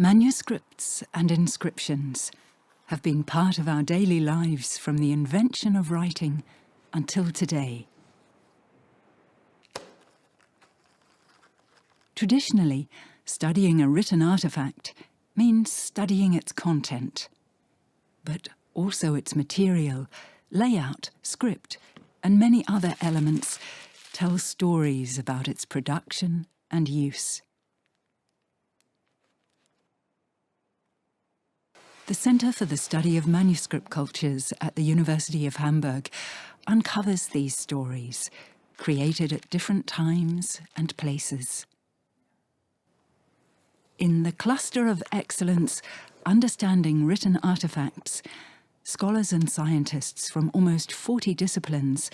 Manuscripts and inscriptions have been part of our daily lives from the invention of writing until today. Traditionally, studying a written artifact means studying its content, but also its material, layout, script, and many other elements tell stories about its production and use. The Center for the Study of Manuscript Cultures at the University of Hamburg uncovers these stories, created at different times and places. In the Cluster of Excellence, Understanding Written Artefacts, scholars and scientists from almost 40 disciplines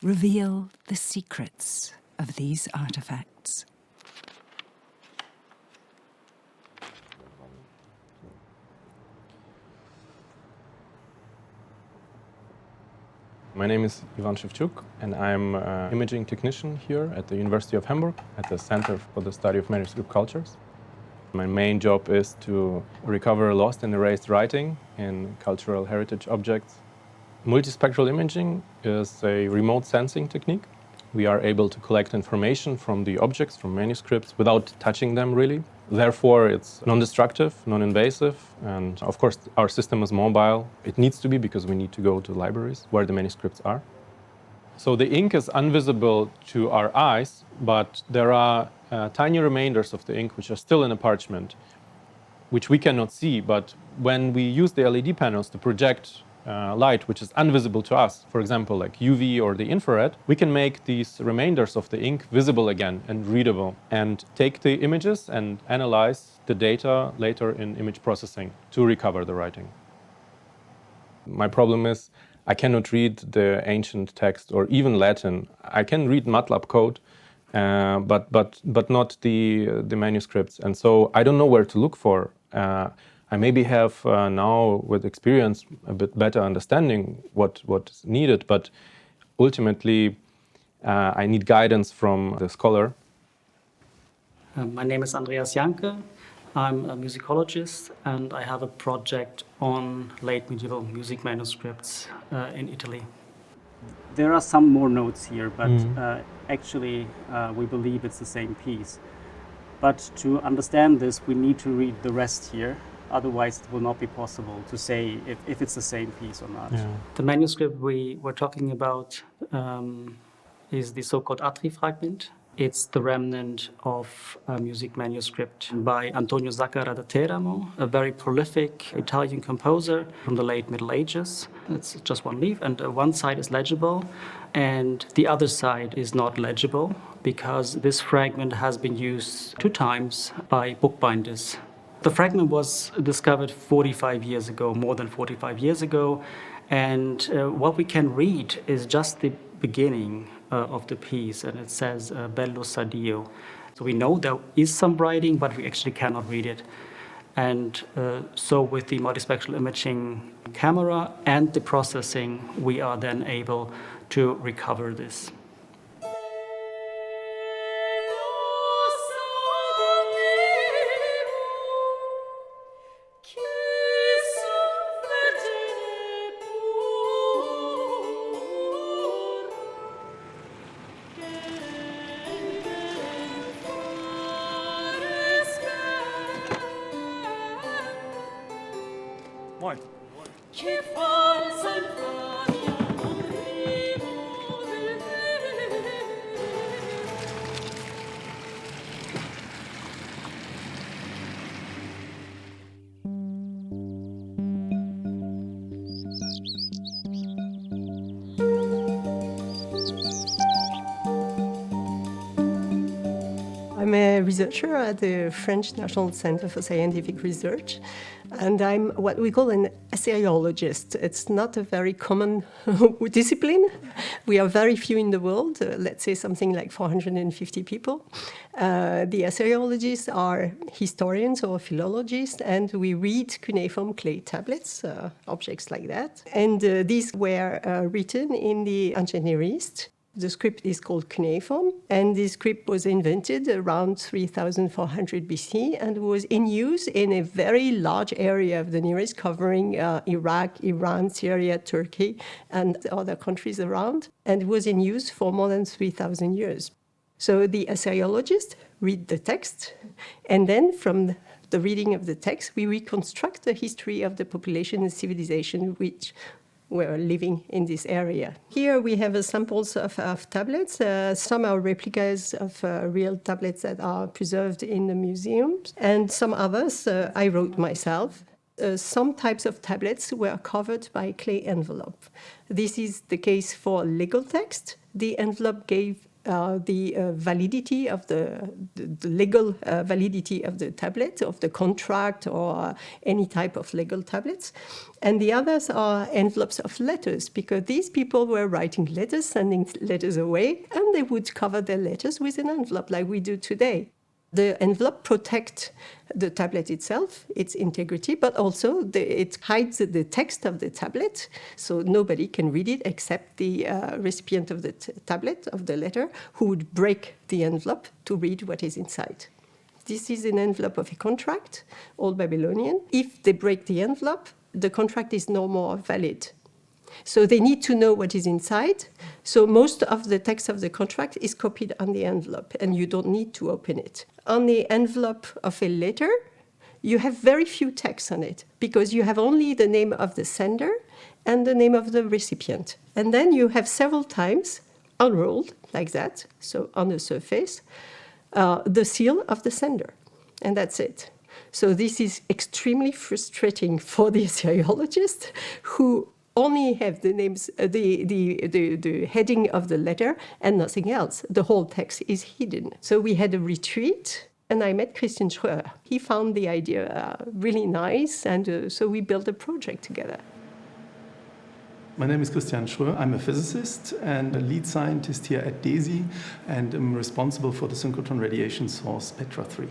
reveal the secrets of these artefacts. My name is Ivan Shevchuk, and I'm an imaging technician here at the University of Hamburg at the Center for the Study of Manuscript Cultures. My main job is to recover lost and erased writing in cultural heritage objects. Multispectral imaging is a remote sensing technique. We are able to collect information from the objects, from manuscripts, without touching them really. Therefore, it's non-destructive, non-invasive, and of course our system is mobile. It needs to be because we need to go to libraries where the manuscripts are. So the ink is invisible to our eyes, but there are tiny remainders of the ink which are still in a parchment, which we cannot see. But when we use the LED panels to project light which is invisible to us, for example like UV or the infrared, we can make these remainders of the ink visible again and readable, and take the images and analyze the data later in image processing to recover the writing. My problem is I cannot read the ancient text or even Latin. I can read MATLAB code, but not the manuscripts, and so I don't know where to look for. I maybe have now, with experience, a bit better understanding what's needed, but ultimately I need guidance from the scholar. My name is Andreas Janke. I'm a musicologist, and I have a project on late medieval music manuscripts in Italy. There are some more notes here, but actually we believe it's the same piece. But to understand this, we need to read the rest here. Otherwise, it will not be possible to say if it's the same piece or not. Yeah. The manuscript we were talking about is the so-called Atri fragment. It's the remnant of a music manuscript by Antonio Zaccara da Teramo, a very prolific Italian composer from the late Middle Ages. It's just one leaf, and one side is legible, and the other side is not legible, because this fragment has been used 2 times by bookbinders. The fragment was discovered 45 years ago, more than 45 years ago, and what we can read is just the beginning of the piece, and it says Bello Sadio. So we know there is some writing, but we actually cannot read it. And so with the multispectral imaging camera and the processing, we are then able to recover this. Moin. I'm a researcher at the French National Center for Scientific Research, and I'm what we call an assyriologist. It's not a very common discipline. We are very few in the world, let's say something like 450 people. The assyriologists are historians or philologists, and we read cuneiform clay tablets, objects like that. And these were written in the Ancient Near East. The script is called cuneiform, and this script was invented around 3400 BC and was in use in a very large area of the Near East, covering Iraq, Iran, Syria, Turkey, and other countries around, and was in use for more than 3,000 years. So the Assyriologists read the text, and then from the reading of the text, we reconstruct the history of the population and civilization which were living in this area. Here we have samples of tablets. Some are replicas of real tablets that are preserved in the museums, and some others I wrote myself. Some types of tablets were covered by clay envelope. This is the case for legal text. The envelope gave the validity of the legal validity of the tablet, of the contract, or any type of legal tablets. And the others are envelopes of letters, because these people were writing letters, sending letters away, and they would cover their letters with an envelope like we do today. The envelope protects the tablet itself, its integrity, but also it hides the text of the tablet, so nobody can read it except the recipient of the tablet, of the letter, who would break the envelope to read what is inside. This is an envelope of a contract, Old Babylonian. If they break the envelope, the contract is no more valid. So they need to know what is inside. So most of the text of the contract is copied on the envelope, and you don't need to open it. On the envelope of a letter, you have very few text on it, because you have only the name of the sender and the name of the recipient. And then you have several times unrolled, like that, so on the surface, the seal of the sender. And that's it. So this is extremely frustrating for the Assyriologists, who only have the names, the heading of the letter and nothing else. The whole text is hidden. So we had a retreat, and I met Christian Schröer. He found the idea really nice, and so we built a project together. My name is Christian Schröer. I'm a physicist and a lead scientist here at DESI, and I'm responsible for the synchrotron radiation source Spectra 3.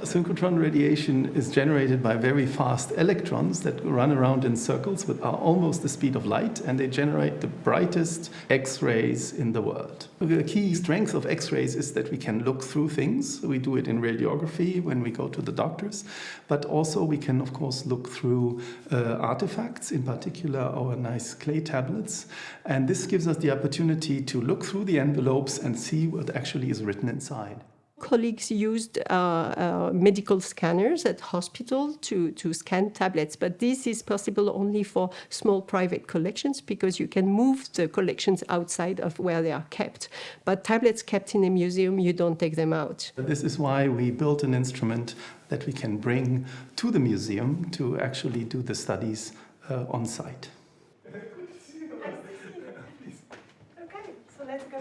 Synchrotron radiation is generated by very fast electrons that run around in circles with almost the speed of light, and they generate the brightest X-rays in the world. The key strength of X-rays is that we can look through things. We do it in radiography when we go to the doctors, but also we can, of course, look through artifacts, in particular our nice clay tablets. And this gives us the opportunity to look through the envelopes and see what actually is written inside. Colleagues used medical scanners at hospital to scan tablets, but this is possible only for small private collections, because you can move the collections outside of where they are kept. But tablets kept in a museum, you don't take them out. This is why we built an instrument that we can bring to the museum to actually do the studies on site.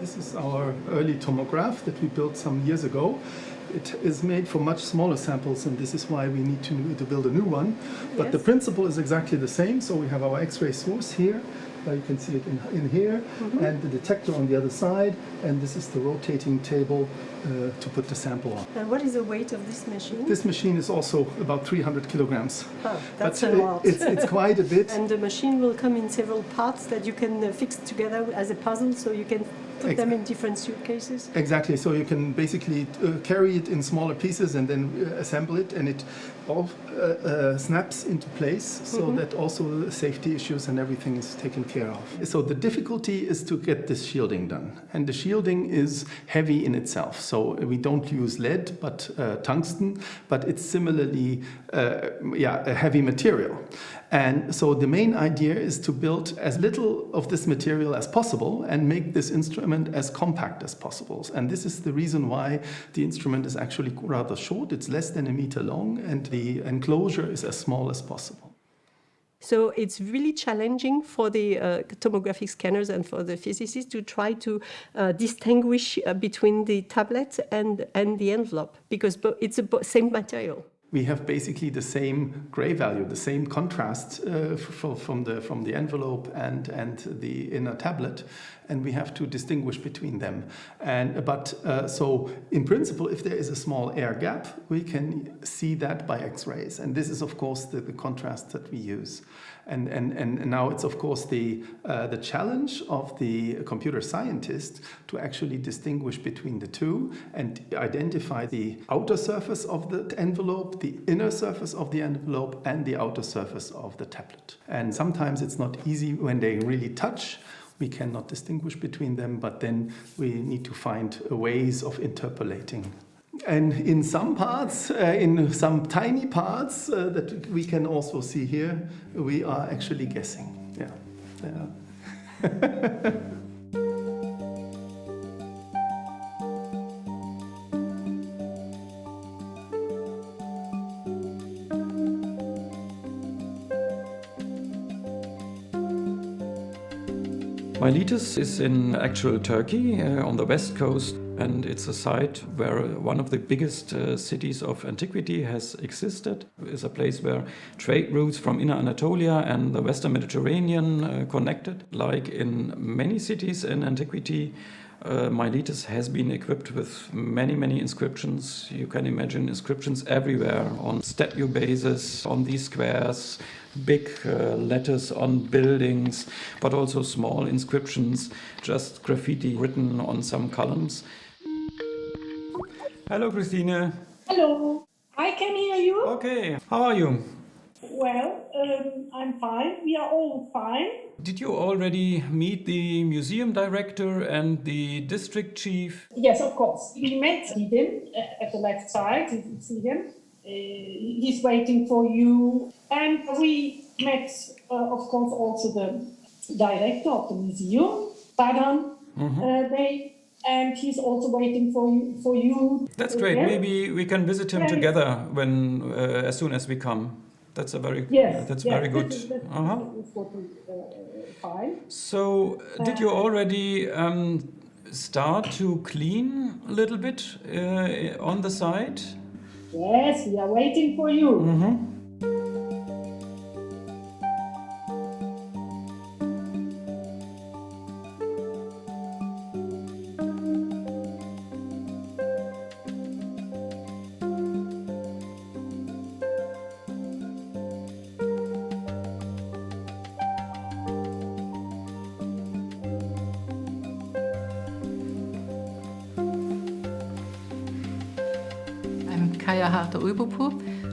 This is our early tomograph that we built some years ago. It is made for much smaller samples, and this is why we need to build a new one. But yes, the principle is exactly the same. So we have our X-ray source here. You can see it in here, and the detector on the other side, and this is the rotating table to put the sample on. And what is the weight of this machine? This machine is also about 300 kilograms. That's a lot. It's quite a bit. And the machine will come in several parts that you can fix together as a puzzle, so you can put them in different suitcases? Exactly. So you can basically carry it in smaller pieces and then assemble it, and it all snaps into place, so that also safety issues and everything is taken care of. So the difficulty is to get this shielding done, and the shielding is heavy in itself. So we don't use lead, but tungsten, but it's similarly a heavy material. And so the main idea is to build as little of this material as possible and make this instrument as compact as possible. And this is the reason why the instrument is actually rather short. It's less than a meter long, and the enclosure is as small as possible. So it's really challenging for the tomographic scanners and for the physicists to try to distinguish between the tablet and the envelope, because it's the same material. We have basically the same gray value, the same contrast from the envelope and the inner tablet, and we have to distinguish between them. So in principle, if there is a small air gap, we can see that by X-rays, and this is of course the contrast that we use. And now it's, of course, the challenge of the computer scientist to actually distinguish between the two and identify the outer surface of the envelope, the inner surface of the envelope, and the outer surface of the tablet. And sometimes it's not easy when they really touch. We cannot distinguish between them, but then we need to find ways of interpolating. And in some parts, in some tiny parts that we can also see here, we are actually guessing. Yeah. Miletus is in actual Turkey on the west coast, and it's a site where one of the biggest cities of antiquity has existed. It's a place where trade routes from Inner Anatolia and the Western Mediterranean connected. Like in many cities in antiquity, Miletus has been equipped with many inscriptions. You can imagine inscriptions everywhere on statue bases, on these squares, big letters on buildings, but also small inscriptions, just graffiti written on some columns. Hello, Christine. Hello, I can hear you. Okay, how are you? Well, I'm fine. We are all fine. Did you already meet the museum director and the district chief? Yes, of course. We met him at the left side. You can see him. He's waiting for you. And we met, of course, also the director of the museum, Badan. And he's also waiting for you. That's great. Yeah? Maybe we can visit him together when as soon as we come. That's very good. Fine. So, did you already start to clean a little bit on the site? Yes, we are waiting for you.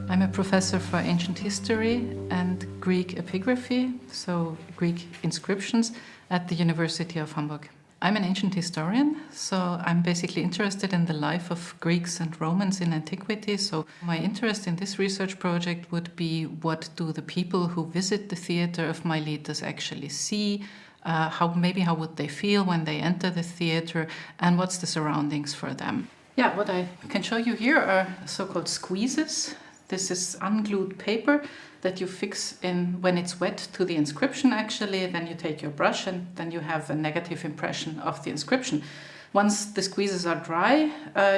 I'm a professor for ancient history and Greek epigraphy, so Greek inscriptions, at the University of Hamburg. I'm an ancient historian, so I'm basically interested in the life of Greeks and Romans in antiquity. So my interest in this research project would be, what do the people who visit the theatre of Miletus actually see? How would they feel when they enter the theatre, and what's the surroundings for them? Yeah, what I can show you here are so-called squeezes. This is unglued paper that you fix in when it's wet to the inscription, actually. Then you take your brush and then you have a negative impression of the inscription. Once the squeezes are dry,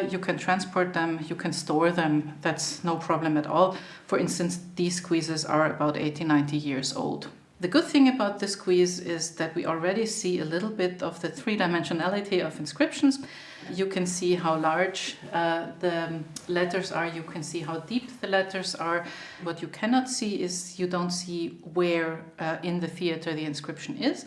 you can transport them, you can store them. That's no problem at all. For instance, these squeezes are about 80-90 years old. The good thing about the squeeze is that we already see a little bit of the three-dimensionality of inscriptions. You can see how large the letters are, you can see how deep the letters are. What you cannot see is you don't see where in the theatre the inscription is.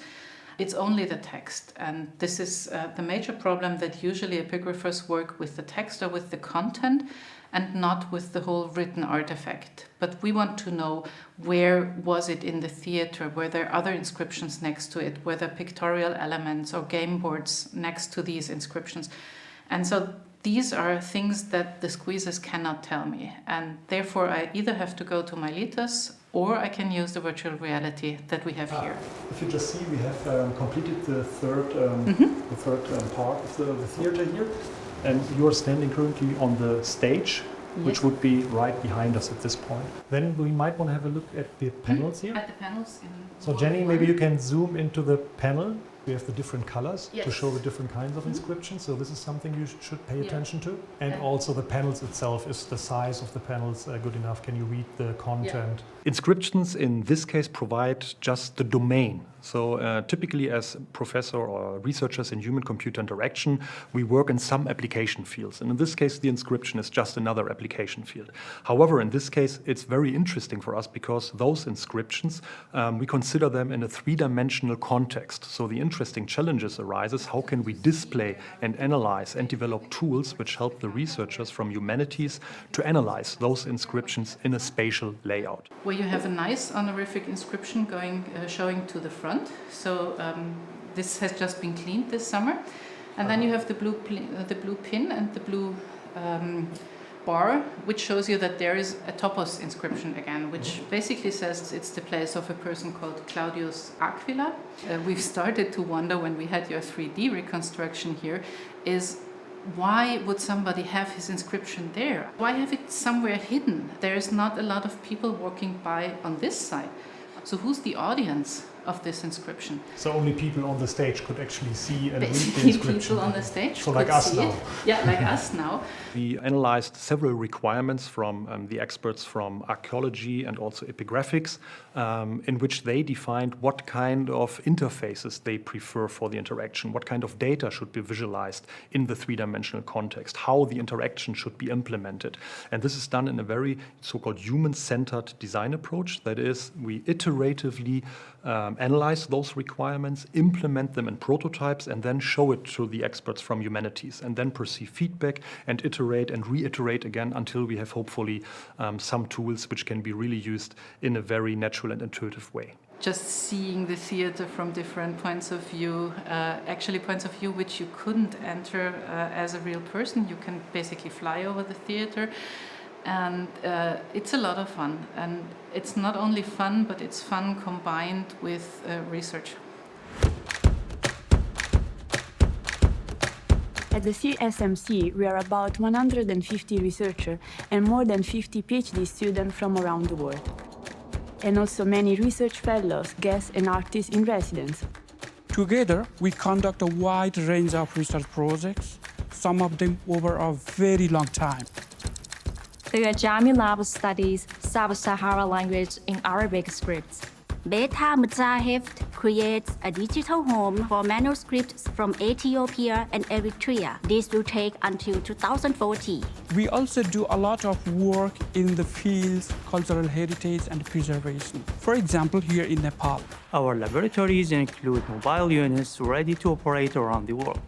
It's only the text, and this is the major problem, that usually epigraphers work with the text or with the content and not with the whole written artifact. But we want to know, where was it in the theatre? Were there other inscriptions next to it? Were there pictorial elements or game boards next to these inscriptions? And so these are things that the squeezes cannot tell me. And therefore I either have to go to Miletus, or I can use the virtual reality that we have here. If you just see, we have completed the third part of the theatre here. And you're standing currently on the stage, which would be right behind us at this point. Then we might want to have a look at the panels here. At the panels. So Jenny, maybe you can zoom into the panel. We have the different colors to show the different kinds of inscriptions. So this is something you should pay attention to. And also the panels itself, is the size of the panels good enough? Can you read the content? Inscriptions in this case provide just the domain. So typically as professor or researchers in human-computer interaction, we work in some application fields. And in this case, the inscription is just another application field. However, in this case, it's very interesting for us because those inscriptions, we consider them in a three-dimensional context. So the interesting challenges arises, how can we display and analyze and develop tools which help the researchers from humanities to analyze those inscriptions in a spatial layout. Where you have a nice honorific inscription showing to the front. So this has just been cleaned this summer. And then you have the blue pin and the blue bar, which shows you that there is a topos inscription again, which basically says it's the place of a person called Claudius Aquila. We've started to wonder when we had your 3D reconstruction here, is why would somebody have his inscription there? Why have it somewhere hidden? There's not a lot of people walking by on this side. So who's the audience of this inscription? So only people on the stage could actually see and read the Basically, inscription. people on the stage So could like us see now. it. Yeah, like us now. We analyzed several requirements from the experts from archaeology and also epigraphics, in which they defined what kind of interfaces they prefer for the interaction, what kind of data should be visualized in the three-dimensional context, how the interaction should be implemented. And this is done in a very so-called human-centered design approach. That is, we iteratively analyze those requirements, implement them in prototypes, and then show it to the experts from humanities, and then perceive feedback and iterate and reiterate again until we have hopefully some tools which can be really used in a very natural and intuitive way. Just seeing the theater from different points of view, actually points of view which you couldn't enter as a real person. You can basically fly over the theater. And it's a lot of fun. And it's not only fun, but it's fun combined with research. At the CSMC, we are about 150 researchers and more than 50 PhD students from around the world. And also many research fellows, guests, and artists in residence. Together, we conduct a wide range of research projects, some of them over a very long time. The Ajami Lab studies Sub-Sahara language in Arabic scripts. Beta Mujahid creates a digital home for manuscripts from Ethiopia and Eritrea. This will take until 2040. We also do a lot of work in the fields cultural heritage and preservation. For example, here in Nepal. Our laboratories include mobile units ready to operate around the world.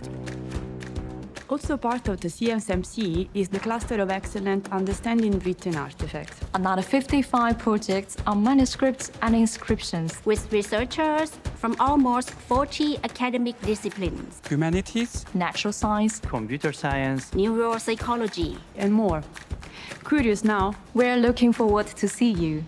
Also part of the CSMC is the Cluster of Excellence Understanding Written Artefacts. Another 55 projects on manuscripts and inscriptions. With researchers from almost 40 academic disciplines. Humanities, natural science, computer science, neuropsychology, and more. Curious now? We're looking forward to see you.